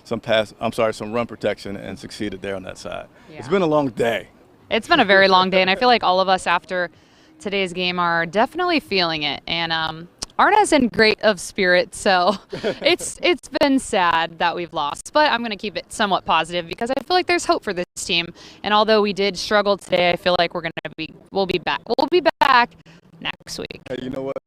some run protection and succeeded there on that side. Yeah. It's been a long day. It's been a very long day, and I feel like all of us after today's game are definitely feeling it, and aren't as in great of spirit. So it's been sad that we've lost, but I'm going to keep it somewhat positive because I feel like there's hope for this team. And although we did struggle today, I feel like we'll be back. We'll be back next week. Hey, you know what?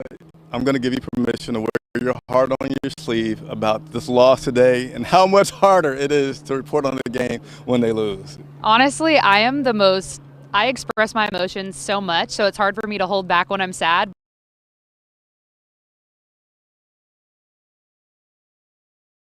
I'm going to give you permission to wear your heart on your sleeve about this loss today and how much harder it is to report on the game when they lose. Honestly, I express my emotions so much, so it's hard for me to hold back when I'm sad.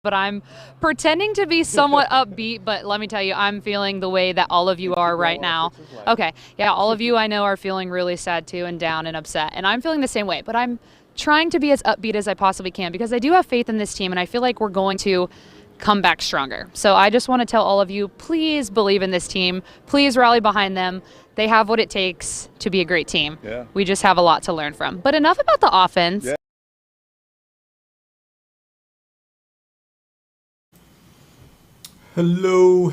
But I'm pretending to be somewhat upbeat, but let me tell you, I'm feeling the way that all of you are right now. Okay, yeah, all of you I know are feeling really sad too and down and upset, and I'm feeling the same way, but I'm trying to be as upbeat as I possibly can because I do have faith in this team, and I feel like we're going to come back stronger. So I just want to tell all of you, please believe in this team. Please rally behind them. They have what it takes to be a great team. Yeah. We just have a lot to learn from. But enough about the offense. Yeah. Hello.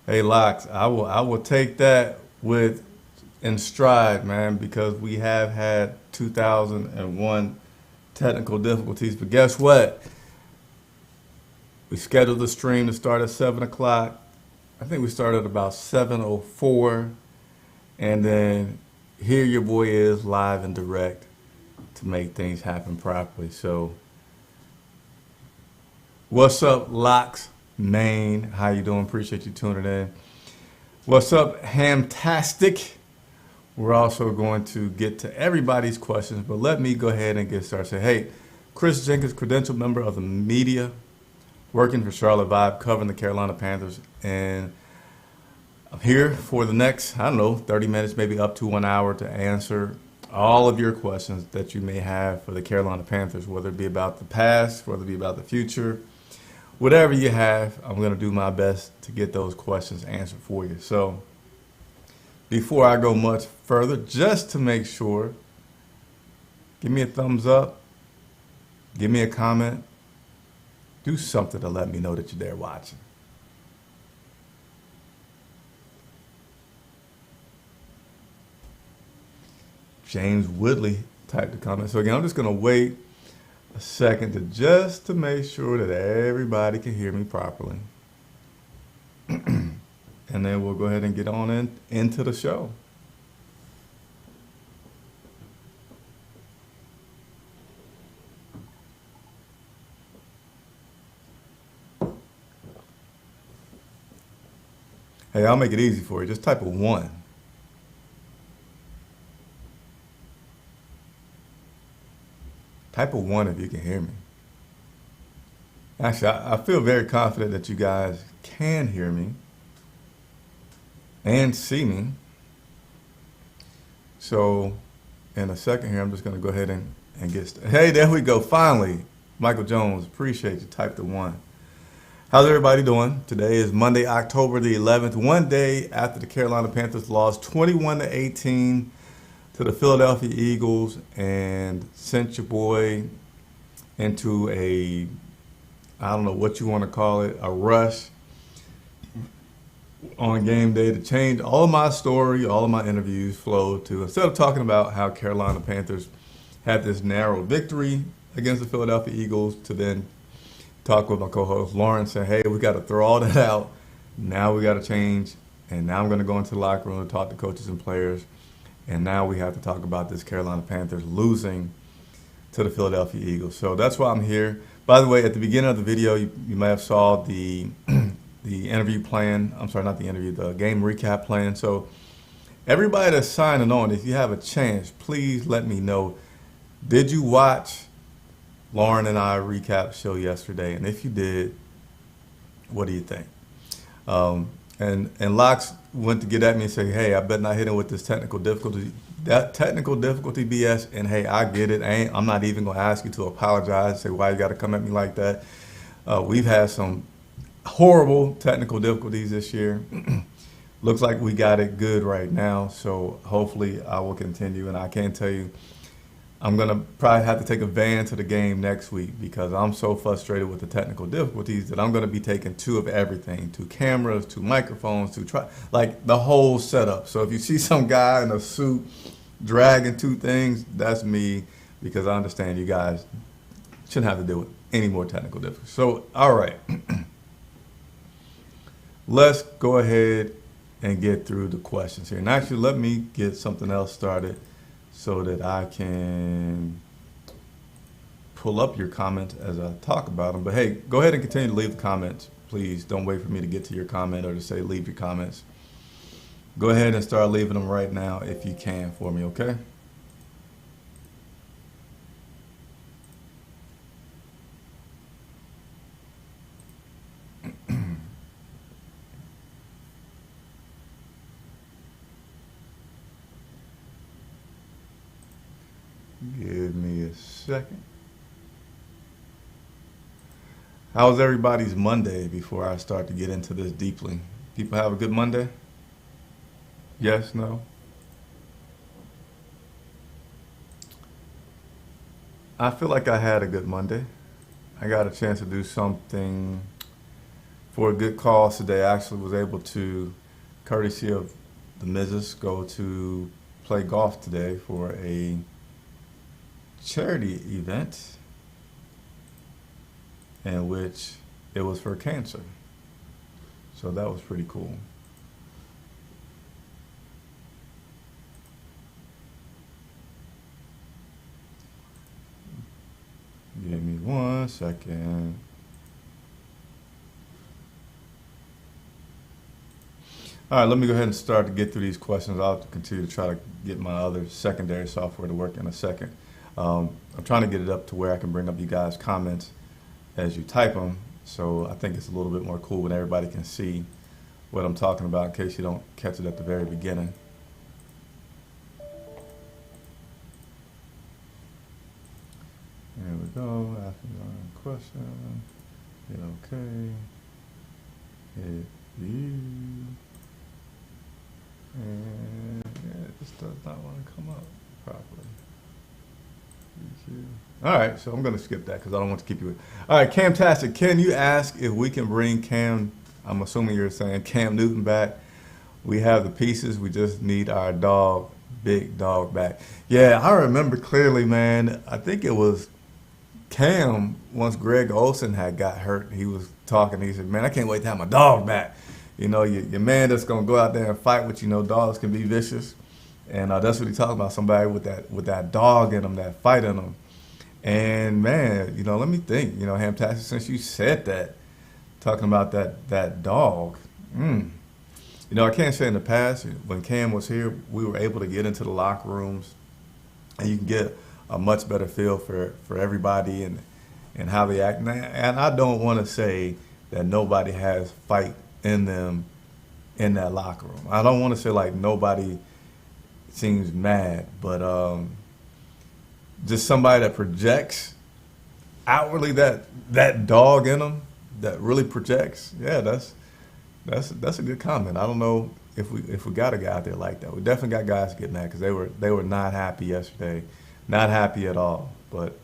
Hey, Locks, I will take that in stride, man, because we have had 2001 technical difficulties. But guess what? We scheduled the stream to start at 7 o'clock. I think we started about 7:04, and then here your boy is live and direct to make things happen properly. So what's up, Locks Maine? How you doing? Appreciate you tuning in. What's up, Hamtastic? We're also going to get to everybody's questions, but let me go ahead and get started. Say, hey, Chris Jenkins, credentialed member of the media, working for Charlotte Vibe, covering the Carolina Panthers, and I'm here for the next, 30 minutes, maybe up to 1 hour to answer all of your questions that you may have for the Carolina Panthers, whether it be about the past, whether it be about the future, whatever you have. I'm going to do my best to get those questions answered for you. So before I go much further, just to make sure, give me a thumbs up, give me a comment, do something to let me know that you're there watching. James Woodley typed the comment. So again, I'm just going to wait a second to make sure that everybody can hear me properly. And then we'll go ahead and get on into the show. Hey, I'll make it easy for you. Just type a 1. Type a 1 if you can hear me. Actually, I feel very confident that you guys can hear me and see me. So in a second here, I'm just going to go ahead and get started. Hey, there we go. Finally, Michael Jones, appreciate you. Type the 1. How's everybody doing? Today is Monday, October the 11th, one day after the Carolina Panthers lost 21-18 to the Philadelphia Eagles and sent your boy into I don't know what you want to call it, a rush on game day to change all of my story, all of my interviews flow to, instead of talking about how Carolina Panthers had this narrow victory against the Philadelphia Eagles, to then talk with my co-host Lauren, say, hey, we got to throw all that out. Now we got to change. And now I'm going to go into the locker room and talk to coaches and players. And now we have to talk about this Carolina Panthers losing to the Philadelphia Eagles. So that's why I'm here. By the way, at the beginning of the video, you may have saw the interview plan. I'm sorry, not the interview, the game recap plan. So everybody that's signing on, if you have a chance, please let me know. Did you watch Lauren and I recap show yesterday? And if you did, what do you think? And Locks went to get at me and say, hey, I better not hit him with this technical difficulty BS. And hey, I get it. I'm not even going to ask you to apologize, say why you got to come at me like that. We've had some horrible technical difficulties this year. Looks like we got it good right now. So hopefully I will continue. And I can tell you, I'm going to probably have to take a van to the game next week because I'm so frustrated with the technical difficulties that I'm going to be taking two of everything, two cameras, two microphones, like the whole setup. So if you see some guy in a suit dragging two things, that's me because I understand you guys shouldn't have to deal with any more technical difficulties. So, all right. Let's go ahead and get through the questions here. And actually, let me get something else started so that I can pull up your comments as I talk about them. But hey, go ahead and continue to leave the comments. Please don't wait for me to get to your comment or to say leave your comments. Go ahead and start leaving them right now if you can for me, okay? Give me a second. How's everybody's Monday before I start to get into this deeply? People have a good Monday? Yes, no? I feel like I had a good Monday. I got a chance to do something for a good cause today. I actually was able to, courtesy of the Mrs., go to play golf today for a charity event in which it was for cancer. So that was pretty cool. Give me 1 second. All right, let me go ahead and start to get through these questions. I'll continue to try to get my other secondary software to work in a second. I'm trying to get it up to where I can bring up you guys' comments as you type them. So I think it's a little bit more cool when everybody can see what I'm talking about in case you don't catch it at the very beginning. There we go. Asking a question. Hit OK. Hit view. And yeah, it just does not want to come up properly. All right, so I'm going to skip that because I don't want to keep you. All right, Camtastic, can you ask if we can bring Cam, I'm assuming you're saying Cam Newton back? We have the pieces. We just need our dog, big dog back. Yeah, I remember clearly, man. I think it was Cam, once Greg Olsen had got hurt, he was talking. He said, man, I can't wait to have my dog back. You know, your man that's going to go out there and fight with, you know, dogs can be vicious. And that's what he talking about, somebody with that dog in them, that fight in them. And man, you know, let me think, you know, Hamtastic, since you said that, talking about that dog, you know, I can't say in the past, when Cam was here, we were able to get into the locker rooms and you can get a much better feel for everybody and how they act. And I don't want to say that nobody has fight in them in that locker room. I don't want to say like nobody seems mad, but just somebody that projects outwardly that dog in them, that really projects. Yeah, that's a good comment. I don't know if we got a guy out there like that. We definitely got guys getting mad because they were not happy yesterday, not happy at all. But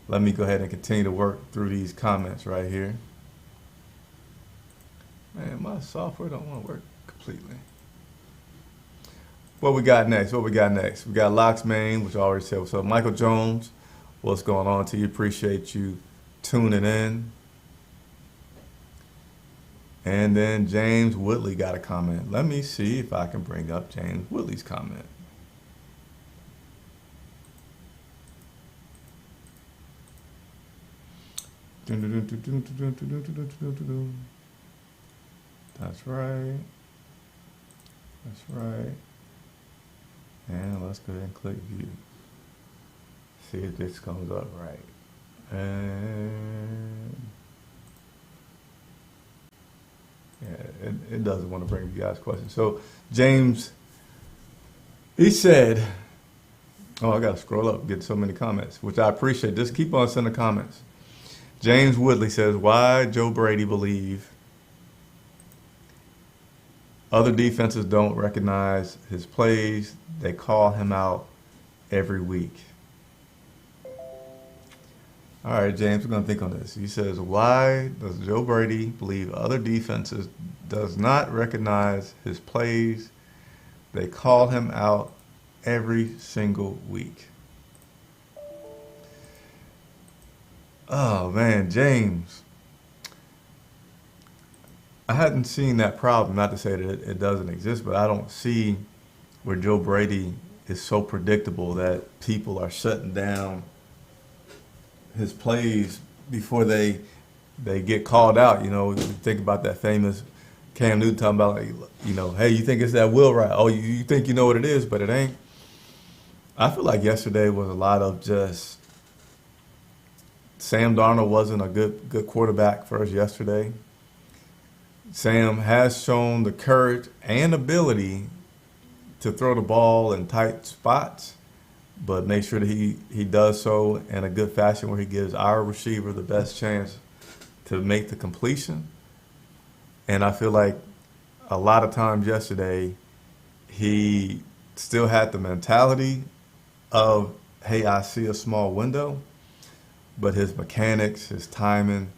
let me go ahead and continue to work through these comments right here. Man, my software don't want to work completely. What we got next? We got Locks Main, which I already said what's up. Michael Jones, what's going on to you? Appreciate you tuning in. And then James Woodley got a comment. Let me see if I can bring up James Woodley's comment. That's right. And let's go ahead and click view. See if this comes up right. And yeah, it doesn't want to bring you guys questions. So James, he said, oh, I got to scroll up, get so many comments, which I appreciate. Just keep on sending comments. James Woodley says, why Joe Brady believe other defenses don't recognize his plays. They call him out every week. All right, James, we're going to think on this. He says, why does Joe Brady believe other defenses does not recognize his plays? They call him out every single week. Oh, man, James. I hadn't seen that problem. Not to say that it doesn't exist, but I don't see where Joe Brady is so predictable that people are shutting down his plays before they get called out. You know, you think about that famous Cam Newton talking about, like, you know, hey, you think it's that will right? Oh, you think you know what it is, but it ain't. I feel like yesterday was a lot of just Sam Darnold wasn't a good quarterback for us yesterday. Sam has shown the courage and ability to throw the ball in tight spots, but make sure that he does so in a good fashion where he gives our receiver the best chance to make the completion. And I feel like a lot of times yesterday, he still had the mentality of, hey, I see a small window, but his mechanics, his timing,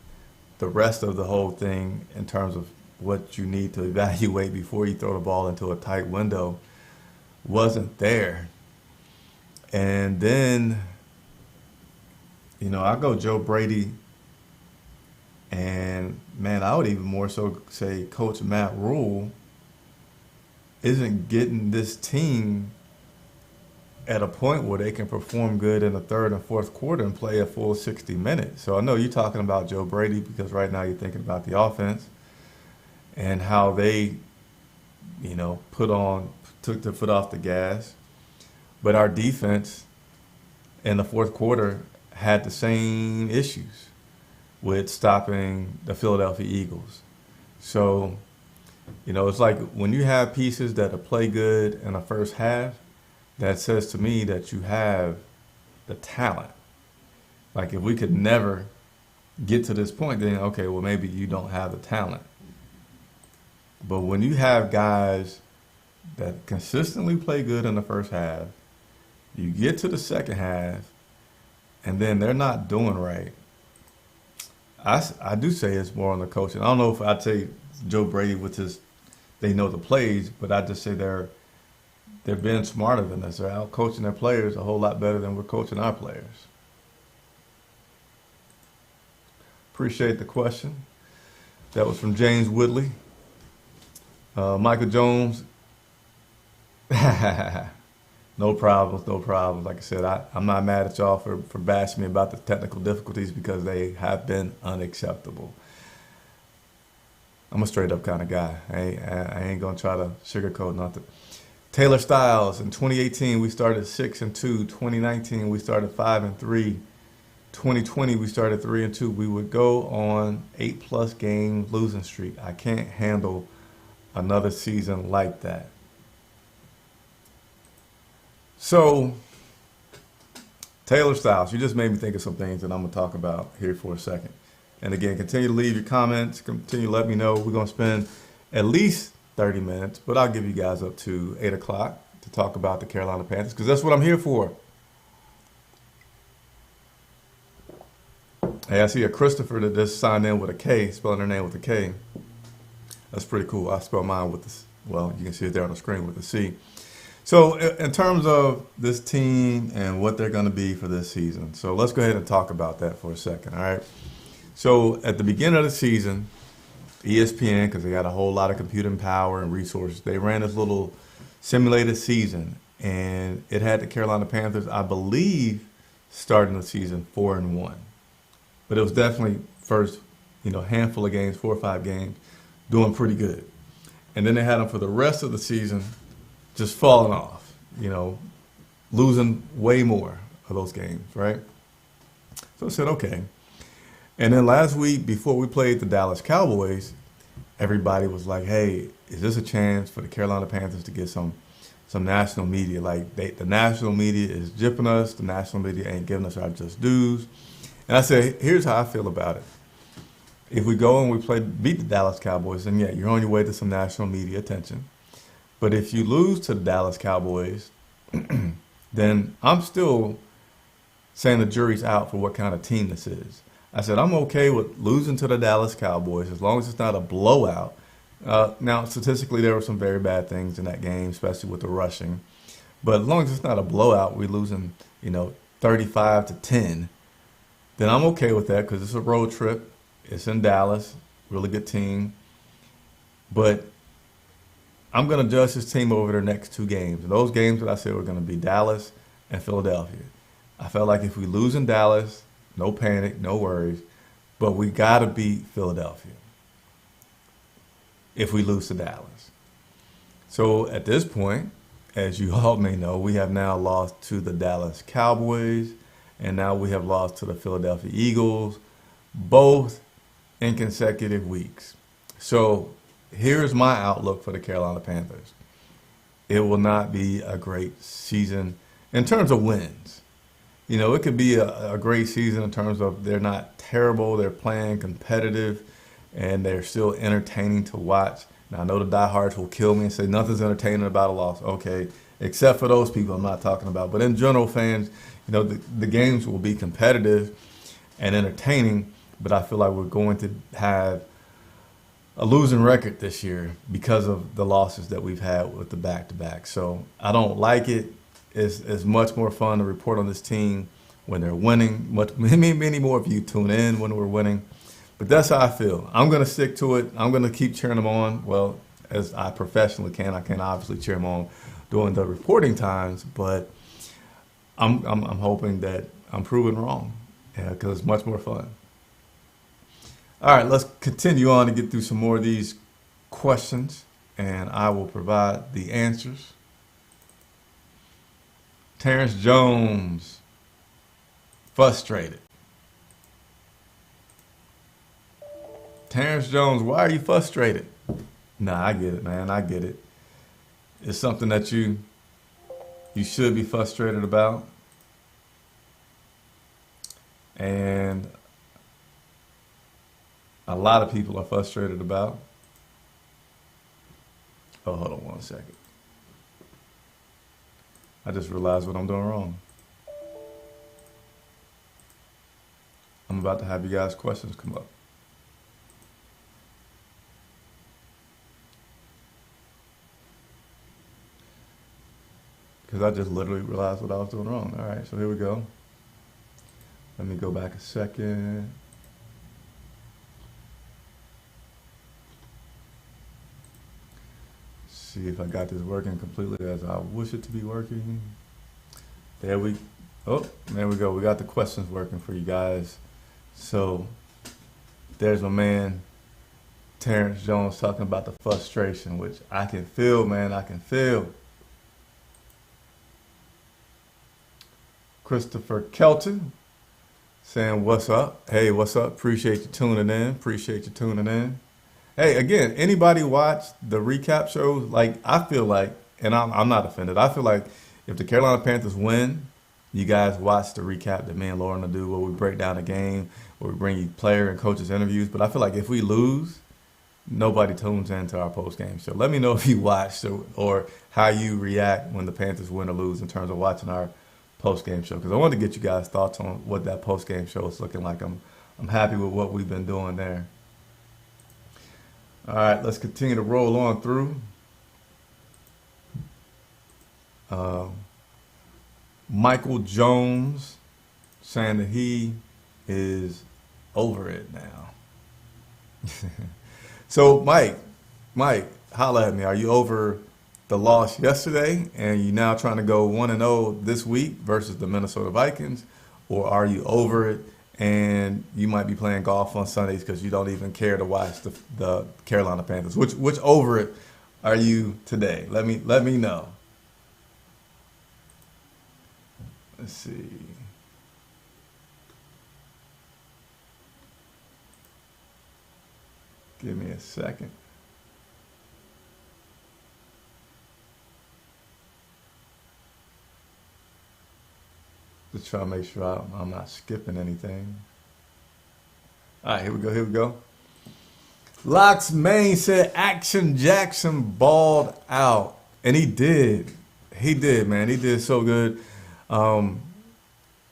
the rest of the whole thing in terms of what you need to evaluate before you throw the ball into a tight window wasn't there. And then, you know, I go Joe Brady, and man, I would even more so say Coach Matt Rule isn't getting this team at a point where they can perform good in the third and fourth quarter and play a full 60 minutes. So I know you're talking about Joe Brady because right now you're thinking about the offense and how they, you know, took their foot off the gas. But our defense in the fourth quarter had the same issues with stopping the Philadelphia Eagles. So, you know, it's like when you have pieces that play good in the first half, that says to me that you have the talent. Like if we could never get to this point, then okay, well maybe you don't have the talent. But when you have guys that consistently play good in the first half, you get to the second half, and then they're not doing right. I do say it's more on the coaching. I don't know if I'd say Joe Brady with his, they know the plays, but I just say they're being smarter than us. They're out coaching their players a whole lot better than we're coaching our players. Appreciate the question. That was from James Woodley. Michael Jones. No problems, no problems. Like I said, I'm not mad at y'all for bashing me about the technical difficulties because they have been unacceptable. I'm a straight up kind of guy. I ain't gonna try to sugarcoat nothing. Taylor Styles, in 2018 we started 6-2. 2019 we started 5-3. 2020 we started 3-2. We would go on 8+ game losing streak. I can't handle another season like that. So, Taylor Styles, you just made me think of some things that I'm going to talk about here for a second. And again, continue to leave your comments, continue to let me know. We're going to spend at least 30 minutes, but I'll give you guys up to 8 o'clock to talk about the Carolina Panthers, because that's what I'm here for. Hey, I see a Christopher that just signed in with a K, spelling her name with a K. That's pretty cool. I spell mine with this. Well, you can see it there on the screen with a C. So in terms of this team and what they're going to be for this season, so let's go ahead and talk about that for a second, all right? So at the beginning of the season, ESPN, because they got a whole lot of computing power and resources, they ran this little simulated season, and it had the Carolina Panthers, I believe, starting the season 4-1. But it was definitely first, handful of games, 4 or 5 games, doing pretty good. And then they had them for the rest of the season just falling off, losing way more of those games, right? So I said, okay. And then last week, before we played the Dallas Cowboys, everybody was like, hey, is this a chance for the Carolina Panthers to get some national media? Like, the national media is gypping us. The national media ain't giving us our just dues. And I said, here's how I feel about it. If we go and we beat the Dallas Cowboys, then yeah, you're on your way to some national media attention. But if you lose to the Dallas Cowboys, then I'm still saying the jury's out for what kind of team this is. I said, I'm okay with losing to the Dallas Cowboys as long as it's not a blowout. Now, statistically, there were some very bad things in that game, especially with the rushing. But as long as it's not a blowout, we're losing, 35-10, then I'm okay with that because it's a road trip. It's in Dallas, really good team. But I'm going to judge this team over their next two games. And those games that I said were going to be Dallas and Philadelphia. I felt like if we lose in Dallas, no panic, no worries, but we got to beat Philadelphia if we lose to Dallas. So at this point, as you all may know, we have now lost to the Dallas Cowboys, and now we have lost to the Philadelphia Eagles, both in consecutive weeks. So here's my outlook for the Carolina Panthers. It will not be a great season in terms of wins. It could be a great season in terms of they're not terrible, they're playing competitive, and they're still entertaining to watch. Now, I know the diehards will kill me and say nothing's entertaining about a loss. Okay, except for those people I'm not talking about. But in general, fans, the games will be competitive and entertaining, but I feel like we're going to have a losing record this year because of the losses that we've had with the back-to-back. So I don't like it. It's much more fun to report on this team when they're winning. Many more of you tune in when we're winning. But that's how I feel. I'm going to stick to it. I'm going to keep cheering them on. Well, as I professionally can. I can obviously cheer them on during the reporting times, but I'm hoping that I'm proven wrong because it's much more fun. All right, let's continue on to get through some more of these questions, and I will provide the answers. Terrence Jones, frustrated. Terrence Jones, why are you frustrated? Nah, I get it, man. I get it. It's something that you should be frustrated about. And a lot of people are frustrated about. Oh, hold on one second. I just realized what I'm doing wrong. I'm about to have you guys' questions come up. Because I just literally realized what I was doing wrong. All right, so here we go. Let me go back a second. See if I got this working completely as I wish it to be working. There we go. We got the questions working for you guys. So there's my man, Terrence Jones, talking about the frustration, which I can feel, man. I can feel. Christopher Kelton saying, what's up? Hey, what's up? Appreciate you tuning in. Hey, again, anybody watch the recap shows? Like, I feel like, and I'm not offended, I feel like if the Carolina Panthers win, you guys watch the recap that me and Lauren will do where we break down the game, where we bring you player and coaches interviews. But I feel like if we lose, nobody tunes into our post-game show. Let me know if you watched or how you react when the Panthers win or lose in terms of watching our post-game show. Because I wanted to get you guys' thoughts on what that post-game show is looking like. I'm happy with what we've been doing there. All right, let's continue to roll on through. Michael Jones saying that he is over it now. So, Mike, holla at me. Are you over the loss yesterday and you now trying to go 1-0 this week versus the Minnesota Vikings? Or are you over it and you might be playing golf on Sundays because you don't even care to watch the Carolina Panthers? Which over it are you today? Let me know. Let's see. Give me a second. Just try to make sure I'm not skipping anything. All right, here we go. Locks Main said Action Jackson balled out. And he did. He did, man. He did so good.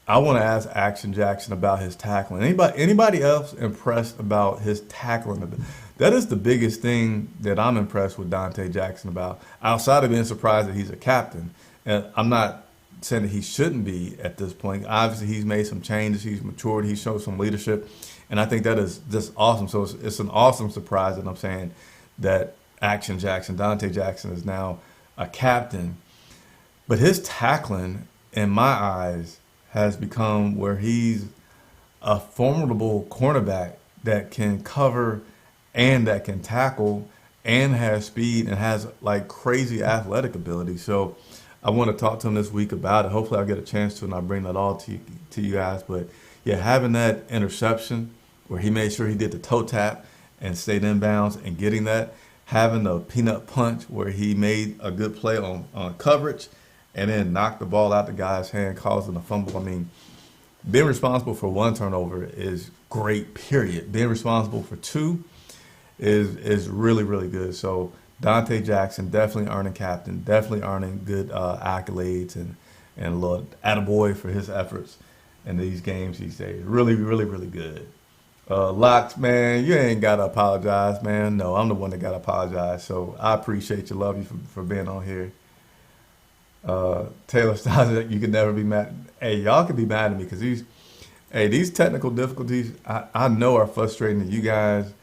I want to ask Action Jackson about his tackling. Anybody else impressed about his tackling? That is the biggest thing that I'm impressed with Dante Jackson about, outside of being surprised that he's a captain. And I'm not saying that he shouldn't be at this point. Obviously, he's made some changes. He's matured. He showed some leadership. And I think that is just awesome. So it's an awesome surprise that I'm saying that Action Jackson, Dante Jackson, is now a captain. But his tackling, in my eyes, has become where he's a formidable cornerback that can cover and that can tackle and has speed and has like crazy athletic ability. So I want to talk to him this week about it. Hopefully I'll get a chance to and I'll bring that all to you guys. But yeah, having that interception where he made sure he did the toe tap and stayed in bounds and getting that, having the peanut punch where he made a good play on coverage and then knocked the ball out the guy's hand, causing a fumble. I mean, being responsible for one turnover is great, period. Being responsible for two is really, really good. So Dante Jackson definitely earning captain, definitely earning good accolades and a little attaboy for his efforts in these games these days. Really, really, really good. Locks, man, you ain't got to apologize, man. No, I'm the one that got to apologize. So I appreciate you, love you for being on here. Taylor Styles, you can never be mad. Hey, y'all can be mad at me because these technical difficulties, I know are frustrating to you guys,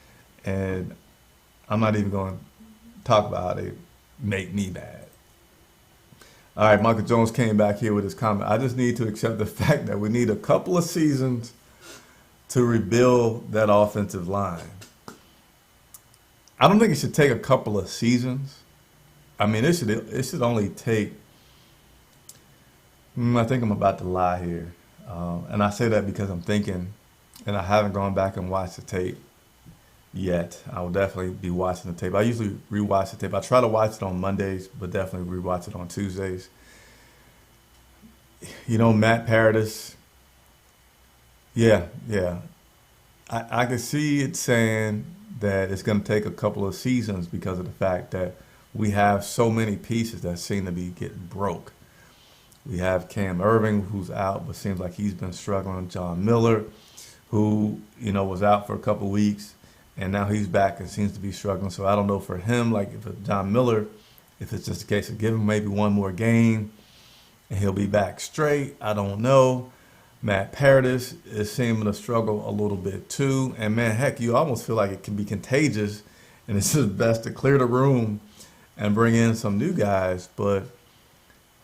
and I'm not even going to talk about how they make me mad. All right, Michael Jones came back here with his comment. I just need to accept the fact that we need a couple of seasons to rebuild that offensive line. I don't think it should take a couple of seasons. I mean, it should only take. I think I'm about to lie here. And I say that because I'm thinking, and I haven't gone back and watched the tape yet. I will definitely be watching the tape. I usually rewatch the tape. I try to watch it on Mondays, but definitely rewatch it on Tuesdays. You know, Matt Paradis. Yeah. I can see it saying that it's going to take a couple of seasons because of the fact that we have so many pieces that seem to be getting broke. We have Cam Irving, who's out, but seems like he's been struggling. John Miller, who, was out for a couple of weeks, and now he's back and seems to be struggling. So I don't know for him, like if John Miller, if it's just a case of give him maybe one more game and he'll be back straight. I don't know. Matt Paradis is seeming to struggle a little bit too. And man, heck, you almost feel like it can be contagious, and it's just best to clear the room and bring in some new guys. But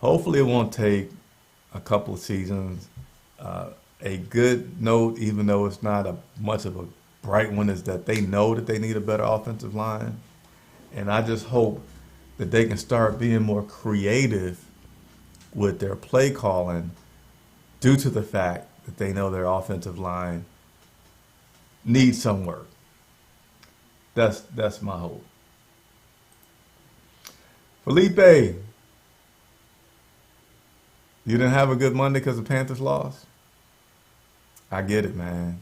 hopefully it won't take a couple of seasons. A good note, even though it's not much of a bright one, is that they know that they need a better offensive line. And I just hope that they can start being more creative with their play calling due to the fact that they know their offensive line needs some work. That's my hope. Felipe, you didn't have a good Monday because the Panthers lost? I get it, man.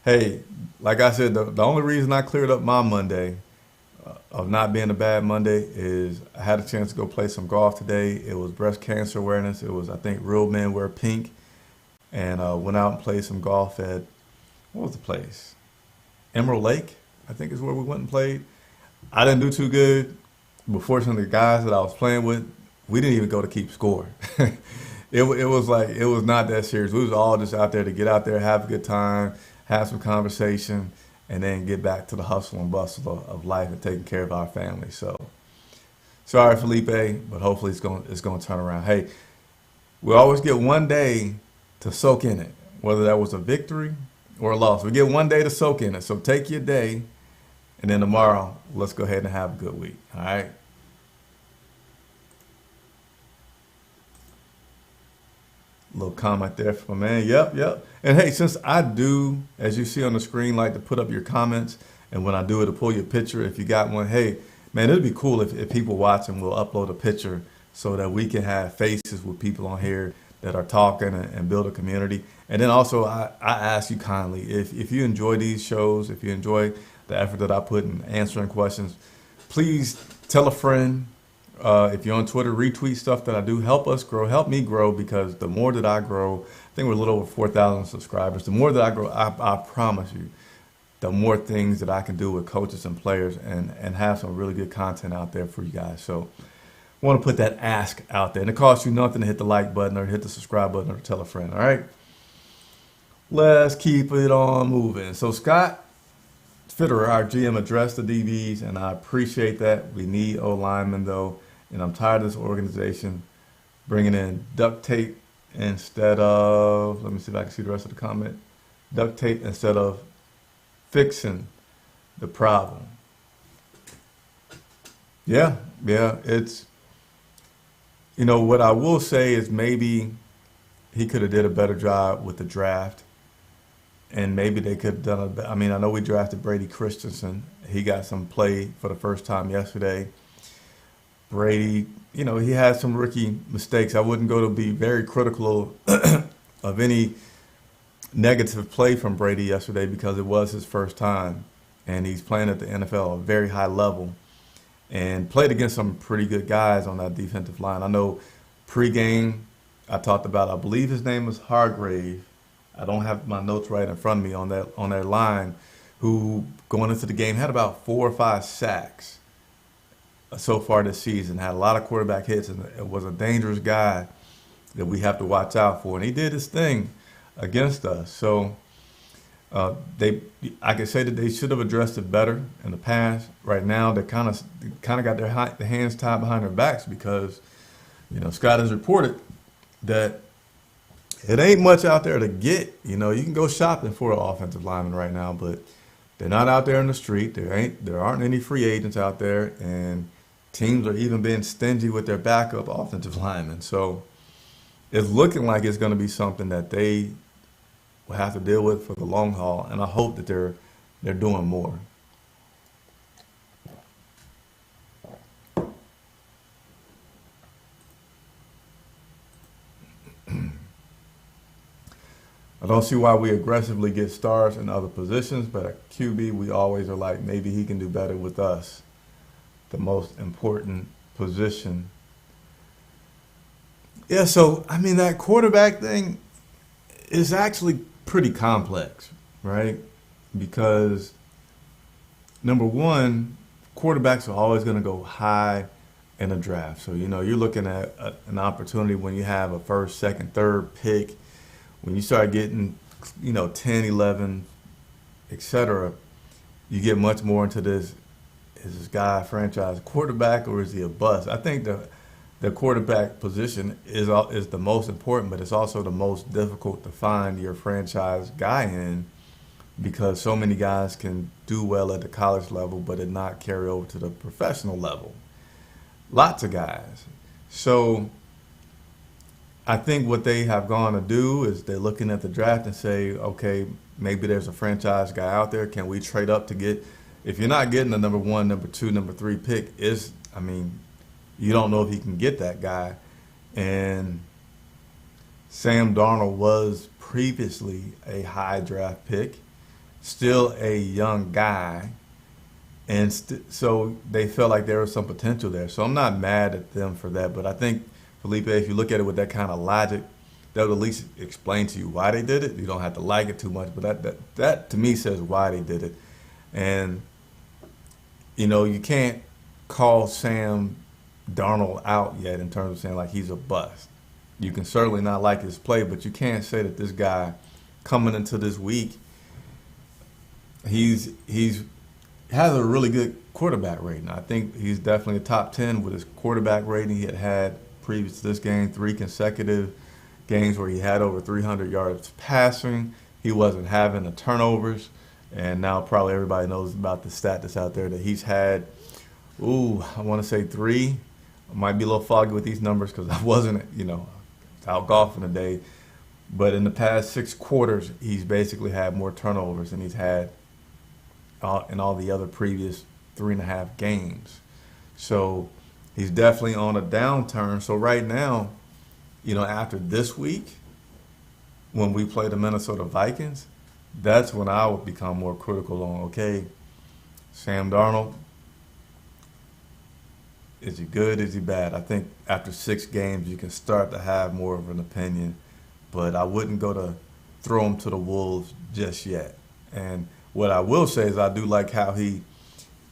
Hey, like I said, the only reason I cleared up my Monday of not being a bad Monday is I had a chance to go play some golf today. It was breast cancer awareness. It was, I think, Real Men Wear Pink. And went out and played some golf at, what was the place? Emerald Lake, I think is where we went and played. I didn't do too good. But fortunately, the guys that I was playing with, we didn't even go to keep score. It was like, it was not that serious. We was all just out there to get out there, have a good time, have some conversation, and then get back to the hustle and bustle of life and taking care of our family. So, sorry, Felipe, but hopefully it's going to turn around. Hey, we always get one day to soak in it, whether that was a victory or a loss. We get one day to soak in it. So take your day, and then tomorrow, let's go ahead and have a good week. All right? Little comment there from my man. Yep. And hey, since I do, as you see on the screen, like to put up your comments, and when I do it, to pull your picture if you got one. Hey, man, it'd be cool if people watching will upload a picture so that we can have faces with people on here that are talking and build a community. And then also, I ask you kindly, if you enjoy these shows, if you enjoy the effort that I put in answering questions, please tell a friend, If you're on Twitter, retweet stuff that I do. Help us grow. Help me grow, because the more that I grow, I think we're a little over 4,000 subscribers. The more that I grow, I promise you, the more things that I can do with coaches and players, and have some really good content out there for you guys. So I want to put that ask out there. And it costs you nothing to hit the like button or hit the subscribe button or tell a friend. All right? Let's keep it on moving. So Scott Fitterer, our GM, addressed the DBs, and I appreciate that. We need O-linemen, though, and I'm tired of this organization bringing in duct tape instead of, let me see if I can see the rest of the comment, duct tape instead of fixing the problem. Yeah, it's, what I will say is maybe he could have did a better job with the draft. And maybe they could have done I know we drafted Brady Christensen. He got some play for the first time yesterday. Brady, he had some rookie mistakes. I wouldn't go to be very critical of any negative play from Brady yesterday, because it was his first time. And he's playing at the NFL, a very high level, and played against some pretty good guys on that defensive line. I know pregame I talked about, I believe his name was Hargrave. I don't have my notes right in front of me on that line, who going into the game had about 4 or 5 sacks so far this season, had a lot of quarterback hits, and it was a dangerous guy that we have to watch out for. And he did his thing against us. So I could say that they should have addressed it better in the past. Right now, they kind of got their hands tied behind their backs, because Scott has reported that it ain't much out there to get. You can go shopping for an offensive lineman right now, but they're not out there in the street. There aren't any free agents out there, and teams are even being stingy with their backup offensive linemen. So it's looking like it's going to be something that they will have to deal with for the long haul, and I hope that they're doing more. I don't see why we aggressively get stars in other positions, but at QB, we always are like, maybe he can do better with us. The most important position. Yeah, so, that quarterback thing is actually pretty complex, right? Because, number one, quarterbacks are always going to go high in a draft. So, you're looking at an opportunity when you have a first, second, third pick. When you start getting, 10, 11, etc., you get much more into this, is this guy a franchise quarterback or is he a bust? I think the quarterback position is the most important, but it's also the most difficult to find your franchise guy in, because so many guys can do well at the college level but it not carry over to the professional level. Lots of guys. So I think what they have gone to do is they're looking at the draft and say, okay, maybe there's a franchise guy out there. Can we trade up to get, if you're not getting the number 1, number 2, number 3 pick, you don't know if you can get that guy. And Sam Darnold was previously a high draft pick, still a young guy. And so they felt like there was some potential there. So I'm not mad at them for that, but I think, Felipe, if you look at it with that kind of logic, that would at least explain to you why they did it. You don't have to like it too much, but that to me says why they did it. And, you can't call Sam Darnold out yet in terms of saying like he's a bust. You can certainly not like his play, but you can't say that this guy coming into this week, he's has a really good quarterback rating. I think he's definitely a top 10 with his quarterback rating. He had previous to this game 3 consecutive games where he had over 300 yards passing. He wasn't having the turnovers, and now probably everybody knows about the stat that's out there that he's had. I want to say 3. I might be a little foggy with these numbers because I wasn't, out golfing today. But in the past 6 quarters, he's basically had more turnovers than he's had in all the other previous 3.5 games. So he's definitely on a downturn. So right now, after this week, when we play the Minnesota Vikings, that's when I would become more critical on, okay, Sam Darnold, Is he good? Is he bad? I think after 6 games, you can start to have more of an opinion, but I wouldn't go to throw him to the wolves just yet. And what I will say is I do like how he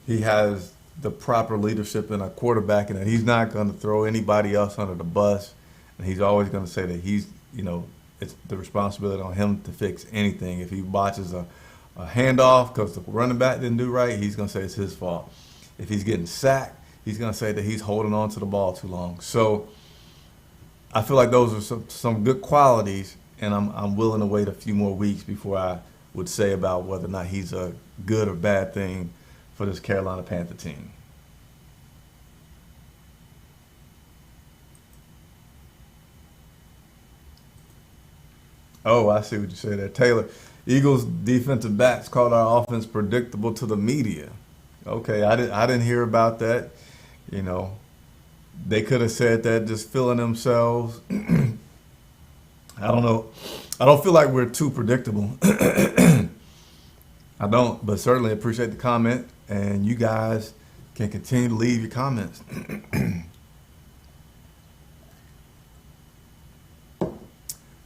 has the proper leadership in a quarterback, and that he's not going to throw anybody else under the bus. And he's always going to say that it's the responsibility on him to fix anything. If he botches a handoff because the running back didn't do right, he's going to say it's his fault. If he's getting sacked, he's going to say that he's holding on to the ball too long. So I feel like those are some good qualities, and I'm willing to wait a few more weeks before I would say about whether or not he's a good or bad thing for this Carolina Panther team. Oh, I see what you say there. Taylor, Eagles defensive backs called our offense predictable to the media. Okay, I didn't hear about that. You know, they could have said that just feeling themselves. I don't know. I don't feel like we're too predictable. I don't, but certainly appreciate the comment, and you guys can continue to leave your comments.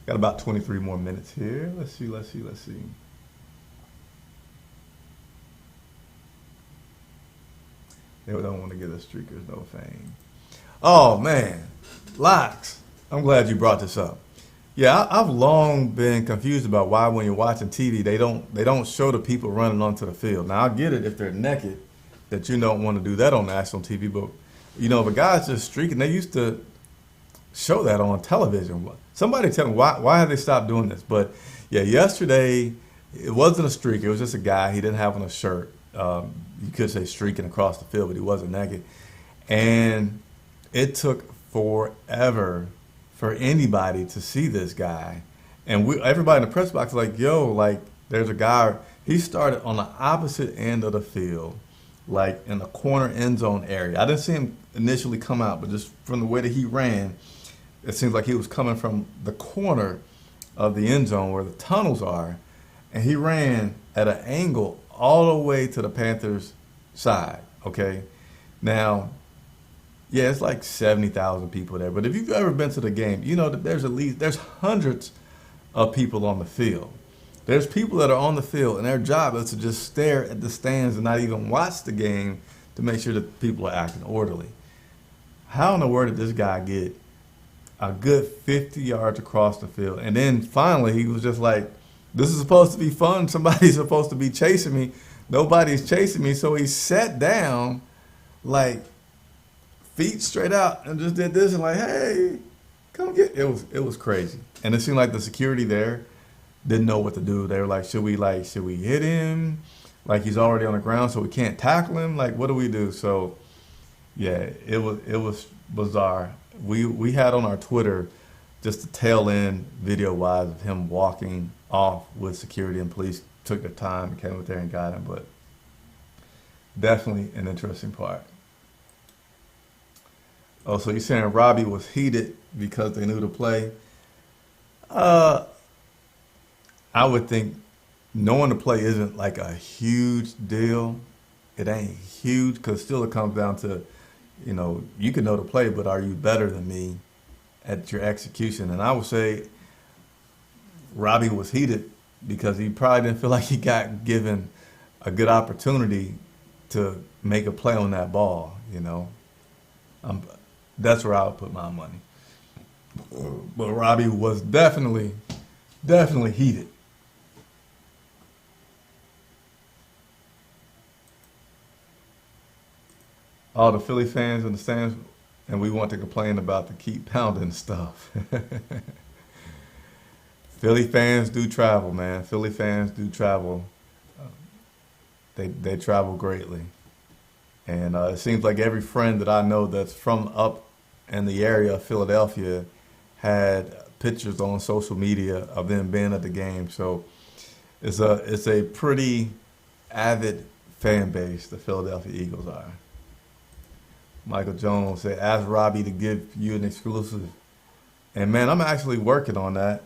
Got about 23 more minutes here. Let's see. They don't want to give the streakers no fame. Oh, man. Locks. I'm glad you brought this up. Yeah, I've long been confused about why when you're watching TV, they don't show the people running onto the field. Now, I get it if they're naked, that you don't want to do that on national TV, but, if a guy's just streaking, they used to show that on television. Somebody tell me why have they stopped doing this? But yeah, yesterday it wasn't a streak. It was just a guy. He didn't have on a shirt. You could say streaking across the field, but he wasn't naked. And it took forever for anybody to see this guy. And everybody in the press box was like, yo, like there's a guy. He started on the opposite end of the field, like in the corner end zone area. I didn't see him initially come out, but just from the way that he ran, it seems like he was coming from the corner of the end zone where the tunnels are, and he ran at an angle all the way to the Panthers' side, okay? Now, yeah, it's like 70,000 people there, but if you've ever been to the game, you know that there's hundreds of people on the field. There's people that are on the field, and their job is to just stare at the stands and not even watch the game to make sure that people are acting orderly. How in the world did this guy get a good 50 yards across the field? And then finally, he was just like, this is supposed to be fun. Somebody's supposed to be chasing me. Nobody's chasing me. So he sat down, like, feet straight out, and just did this and like, hey, come get. It was crazy. And it seemed like the security there didn't know what to do. They were like, should we hit him? Like he's already on the ground, so we can't tackle him? Like, what do we do? So yeah, it was bizarre. We had on our Twitter just the tail end video wise of him walking off with security, and police took their time, came up there and got him. But definitely an interesting part. Oh, so you're saying Robbie was heated because they knew the play? I would think knowing the play isn't like a huge deal. It ain't huge because still it comes down to, you can know the play, but are you better than me at your execution? And I would say Robbie was heated because he probably didn't feel like he got given a good opportunity to make a play on that ball, That's where I would put my money. But Robbie was definitely heated. All the Philly fans in the stands, and we want to complain about the keep pounding stuff. Philly fans do travel, man. Philly fans do travel. They travel greatly. And it seems like every friend that I know that's from up in the area of Philadelphia had pictures on social media of them being at the game. So it's a pretty avid fan base, the Philadelphia Eagles are. Michael Jones said, ask Robbie to give you an exclusive. And man, I'm actually working on that.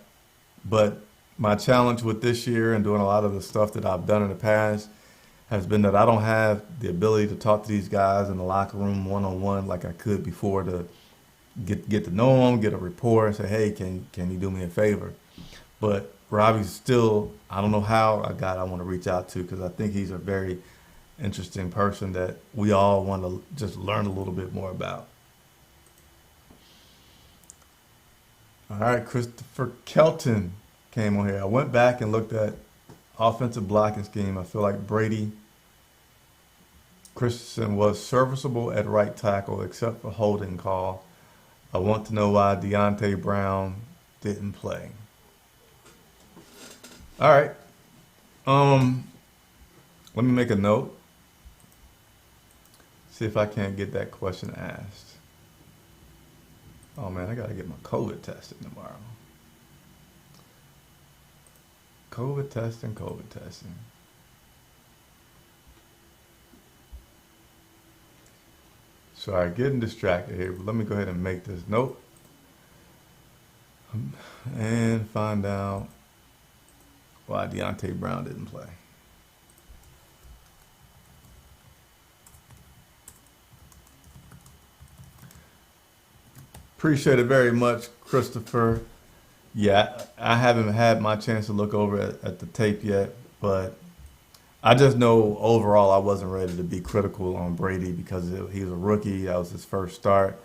But my challenge with this year and doing a lot of the stuff that I've done in the past has been that I don't have the ability to talk to these guys in the locker room one on one like I could before, to get to know them, get a rapport, and say, hey, can you do me a favor? But Robbie's still, I don't know how a guy I want to reach out to, because I think he's a very interesting person that we all want to just learn a little bit more about. All right, Christopher Kelton came on here. I went back and looked at offensive blocking scheme. I feel like Brady Christensen was serviceable at right tackle except for holding call. I want to know why Deontay Brown didn't play. All right. Let me make a note. See if I can't get that question asked. Oh man, I gotta get my COVID tested tomorrow. COVID testing. Sorry, getting distracted here, but let me go ahead and make this note and find out why Deontay Brown didn't play. Appreciate it very much, Christopher. Yeah, I haven't had my chance to look over at the tape yet, but I just know overall I wasn't ready to be critical on Brady because he was a rookie. That was his first start,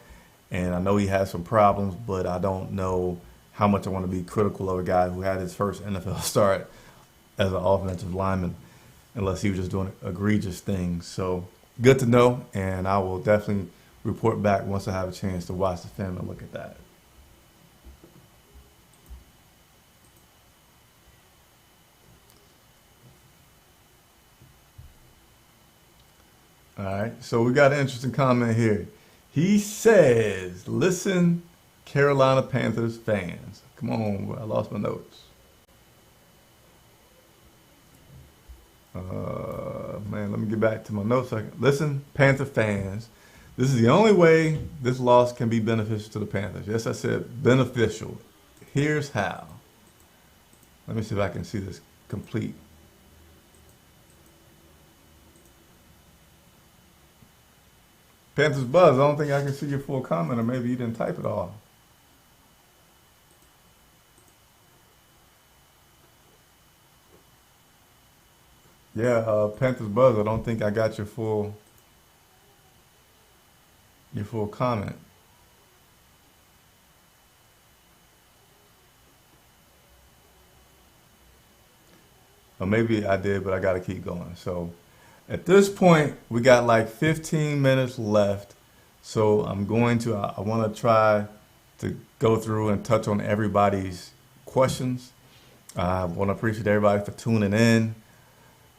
and I know he had some problems, but I don't know how much I want to be critical of a guy who had his first NFL start as an offensive lineman, unless he was just doing egregious things. So good to know, and I will definitely report back once I have a chance to watch the film and look at that. All right, so we got an interesting comment here. He says, listen, Carolina Panthers fans. Come on, I lost my notes. Man, let me get back to my notes. Listen, Panther fans. This is the only way this loss can be beneficial to the Panthers. Yes, I said beneficial. Here's how. Let me see if I can see this complete. Panthers Buzz, I don't think I can see your full comment, or maybe you didn't type it all. Yeah, Panthers Buzz, I don't think I got your full comment. Or maybe I did, but I got to keep going. So at this point, we got like 15 minutes left. So I'm going to, I want to try to go through and touch on everybody's questions. I want to appreciate everybody for tuning in.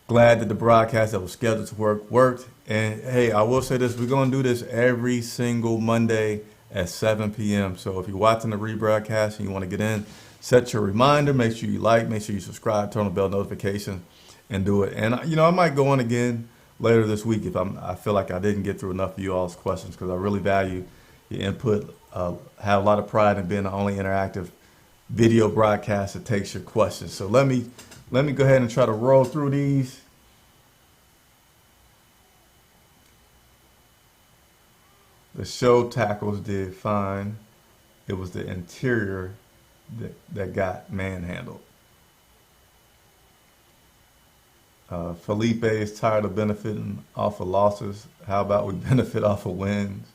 Glad that the broadcast that was scheduled to work worked. And hey, I will say this, we're going to do this every single Monday at 7 p.m. So if you're watching the rebroadcast and you want to get in, set your reminder, make sure you like, make sure you subscribe, turn on bell notifications, and do it. And I might go on again later this week if I feel like I didn't get through enough of you all's questions, because I really value your input. Have a lot of pride in being the only interactive video broadcast that takes your questions. So let me go ahead and try to roll through these. The show tackles did fine. It was the interior that got manhandled. Felipe is tired of benefiting off of losses. How about we benefit off of wins?